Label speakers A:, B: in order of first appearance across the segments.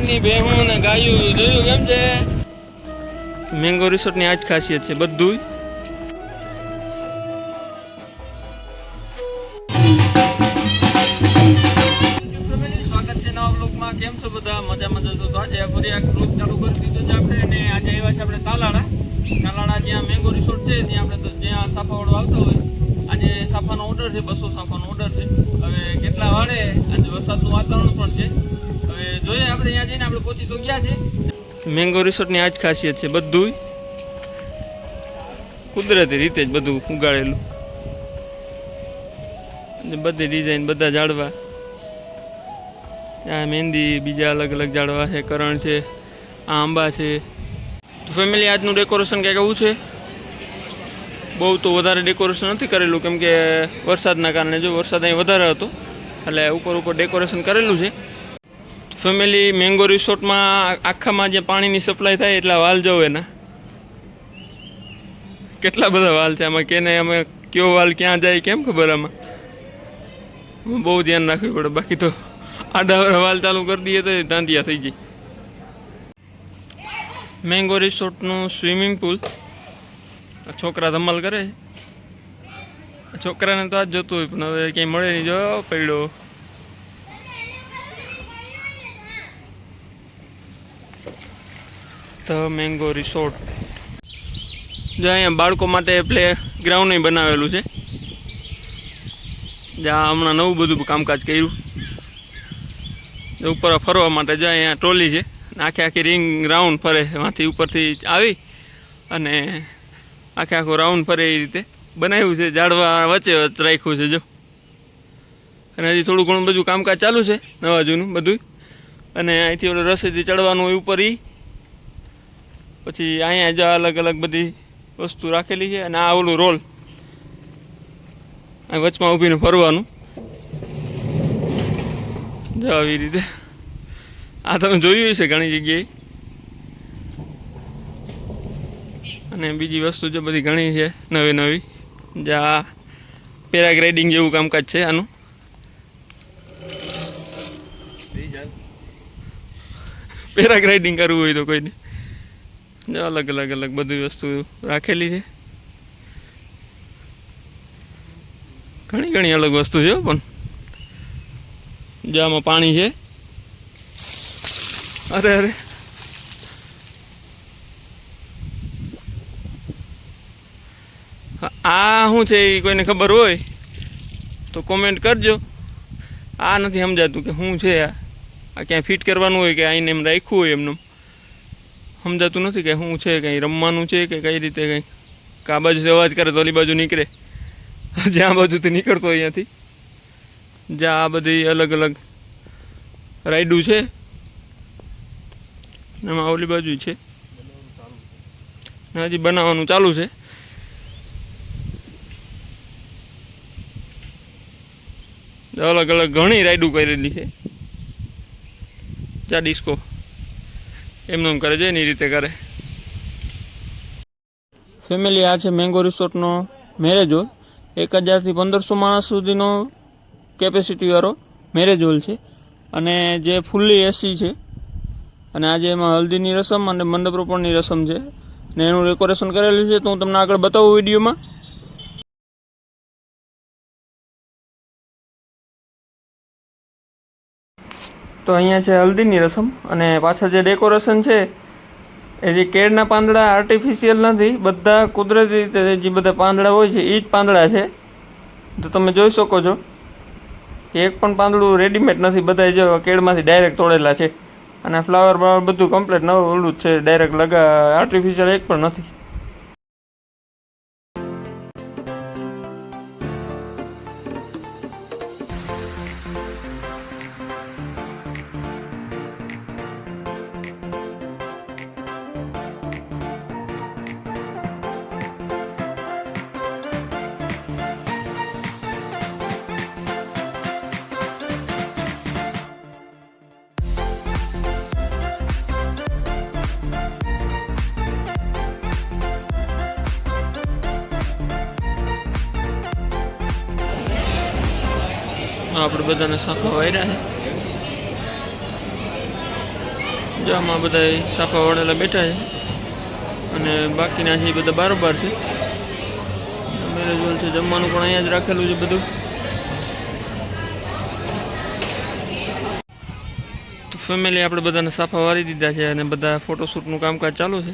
A: અહીંની ભેહું ને ગાયું જોયું કેમ છે. મેંગો રિસોર્ટની આ જ ખાસિયત છે બધું. સ્વાગત છે નવા બ્લોગમાં. કેમ છો બધા? મજામાં જશો તો આજે ફરી એક બ્લોગ ચાલુ કરી દીધો છે આપણે. અને આજે આવ્યા છે આપણે તાલાળા જ્યાં મેંગો રિસોર્ટ છે ત્યાં આપણે જ્યાં સાફાવાળો આવતો હોય. આજે સાફાનો ઓર્ડર છે, 200 સાફાનો ઓર્ડર છે. હવે કેટલા વાળે, આજે વરસાદનું વાતાવરણ પણ છે. હવે જોઈએ આપણે ત્યાં જઈને આપણે પહોંચી તો ગયા છે. મેંગો રિસોર્ટની આ જ ખાસિયત છે બધું કુદરતી રીતે જ બધું ઉગાડેલું. બધી ડિઝાઇન, બધા ઝાડવા, આ મહેંદી, બીજા અલગ અલગ ઝાડવા છે, કરણ છે, આ આંબા છે. તો ફેમિલી આજનું ડેકોરેશન કંઈક એવું છે. બહુ તો વધારે ડેકોરેશન નથી કરેલું કેમ કે વરસાદના કારણે. જો વરસાદ અહીં વધારે હતો એટલે ઉપર ડેકોરેશન કરેલું છે. ફેમિલી મેંગો રિસોર્ટમાં આખામાં જે પાણીની સપ્લાય થાય એટલા વાલ જોવે ને, કેટલા બધા વાલ છે આમાં. કેને અમે કયો વાલ ક્યાં જાય કેમ ખબર? આમાં બહુ ધ્યાન રાખવું પડે, બાકી તો આડા વાલ ચાલુ કરી દઈએ તો દાંતિયા થઈ ગઈ. મેંગો રિસોર્ટનું સ્વિમિંગ પુલ. છોકરા ધમાલ કરે છે. છોકરાને તો આજ જોતું હોય પણ હવે ક્યાંય મળે નહીં. જો પડ્યો ધ મેંગો રિસોર્ટ. જો અહીંયા બાળકો માટે પ્લે ગ્રાઉન્ડ બનાવેલું છે. જ્યાં હમણાં નવું બધું કામકાજ કર્યું. ઉપર ફરવા માટે જો અહીંયા ટ્રોલી છે, આખી રિંગ રાઉન્ડ ફરે. એમાંથી ઉપરથી આવી અને આખું રાઉન્ડ ફરે એ રીતે બનાવ્યું છે. ઝાડવા વચ્ચે રાખ્યું છે જો. અને હજી થોડું ઘણું બધું કામકાજ ચાલુ છે, નવા જૂનું બધું. અને અહીંથી ઓલો રસ્તેથી ચડવાનું હોય ઉપર. પછી અહીંયા જ અલગ અલગ બધી વસ્તુ રાખેલી છે. અને આ ઓલું રોલ અહીં વચમાં ઊભીને ફરવાનું જો આવી રીતે. આ તમે જોયું છે ઘણી જગ્યાએ. અને બીજી વસ્તુ જો બધી ઘણી છે નવી નવી. જ્યાં પેરાગ્લાઇડિંગ જેવું કામકાજ છે આનું. પેરાગ્લાઇડિંગ કરવું હોય તો કોઈને જો અલગ અલગ બધી વસ્તુ રાખેલી છે. ઘણી અલગ વસ્તુ છે પણ. જો આમાં પાણી છે. અરે આ શું છે એ કોઈને ખબર હોય તો કોમેન્ટ કરજો. આ નથી સમજાતું કે શું છે આ ક્યાંય ફિટ કરવાનું હોય કે આઈને એમ રાખ્યું હોય એમનું સમજાતું નથી કે શું છે. કંઈ રમવાનું છે કે કઈ રીતે કંઈ. આ બાજુથી અવાજ કરે તો ઓલી બાજુ નીકળે. જ્યાં બાજુથી નીકળતો અહીંયાથી. જ્યાં આ બધી અલગ અલગ રાઈડું છે. એમાં ઓલી બાજુ છે, હજી બનાવવાનું ચાલુ છે. અલગ અલગ ઘણી રાઈડું કરેલી છે. જ્યાં ડિસ્કો એમનું કરે છે એની રીતે કરે. ફેમિલી આ છે મેંગો રિસોર્ટનો મેરેજ હોલ. 1000થી 1500 માણસ સુધીનો કેપેસિટીવાળો મેરેજ હોલ છે. અને જે ફૂલ્લી એસી છે. અને આજે એમાં હલ્દીની રસમ અને મંડપ રોપણની રસમ છે. ને એનું ડેકોરેશન કરેલું છે તો હું તમને આગળ બતાવું વિડીયોમાં. તો અહીંયા છે હલ્દીની રસમ. અને પાછળ જે ડેકોરેશન છે એ જે કેળના પાંદડા આર્ટિફિશિયલ નથી, બધા કુદરતી રીતે જે બધા પાંદડા હોય છે એ જ પાંદડા છે. તો તમે જોઈ શકો છો કે એક પણ પાંદડું રેડીમેડ નથી, બધા જો કેળમાંથી ડાયરેક્ટ તોડેલા છે. અને ફ્લાવર બ્લાવર બધું કમ્પ્લીટ નવું ઓલું જ છે, ડાયરેક્ટ આર્ટિફિશિયલ એક પણ નથી. આપણે બધાને સાફા વાયરા છે. જો આમાં બધા સાફા વાળેલા બેઠા છે અને બાકીના છે એ બધા બારોબાર છે. મેરેજ હોલ છે, જમવાનું પણ અહીંયા જ રાખેલું છે બધું. તો ફેમિલી આપણે બધાને સાફા વાળી દીધા છે અને બધા ફોટોશૂટનું કામકાજ ચાલુ છે.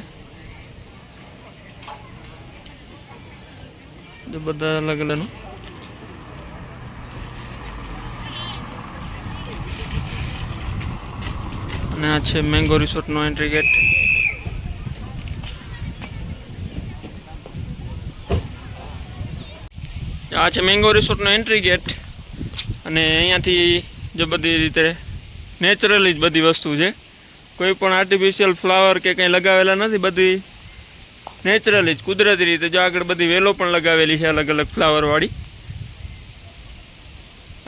A: તો બધા અલગ અલગનું અને આ છે મેંગો રિસોર્ટનો એન્ટ્રી ગેટ. આ છે મેંગો રિસોર્ટનો એન્ટ્રી ગેટ અને અહીંયાથી જો બધી રીતે નેચરલી જ બધી વસ્તુ છે. કોઈ પણ આર્ટિફિશિયલ ફ્લાવર કે કંઈ લગાવેલા નથી, બધી નેચરલી જ કુદરતી રીતે. જો આગળ બધી વેલો પણ લગાવેલી છે અલગ અલગ ફ્લાવરવાળી.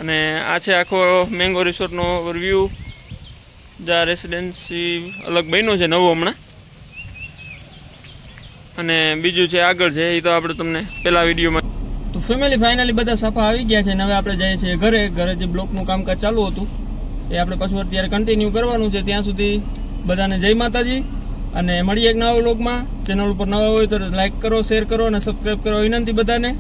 A: અને આ છે આખો મેંગો રિસોર્ટનો ઓવરવ્યૂ. જ્યાં રેસિડેન્સી અલગ બન્યો છે નવો હમણાં. અને બીજું છે આગળ છે એ તો આપણે તમને પહેલા વિડીયોમાં. તો ફેમિલી ફાઇનલી બધા સાફા આવી ગયા છે અને હવે આપણે જઈએ છીએ ઘરે જે બ્લોકનું કામકાજ ચાલુ હતું એ આપણે પાછું અત્યારે કન્ટિન્યુ કરવાનું છે. ત્યાં સુધી બધાને જય માતાજી અને મળીએ એક નવા વ્લોગમાં. ચેનલ ઉપર નવા હોય તો લાઈક કરો, શેર કરો અને સબસ્ક્રાઈબ કરો વિનંતી બધાને.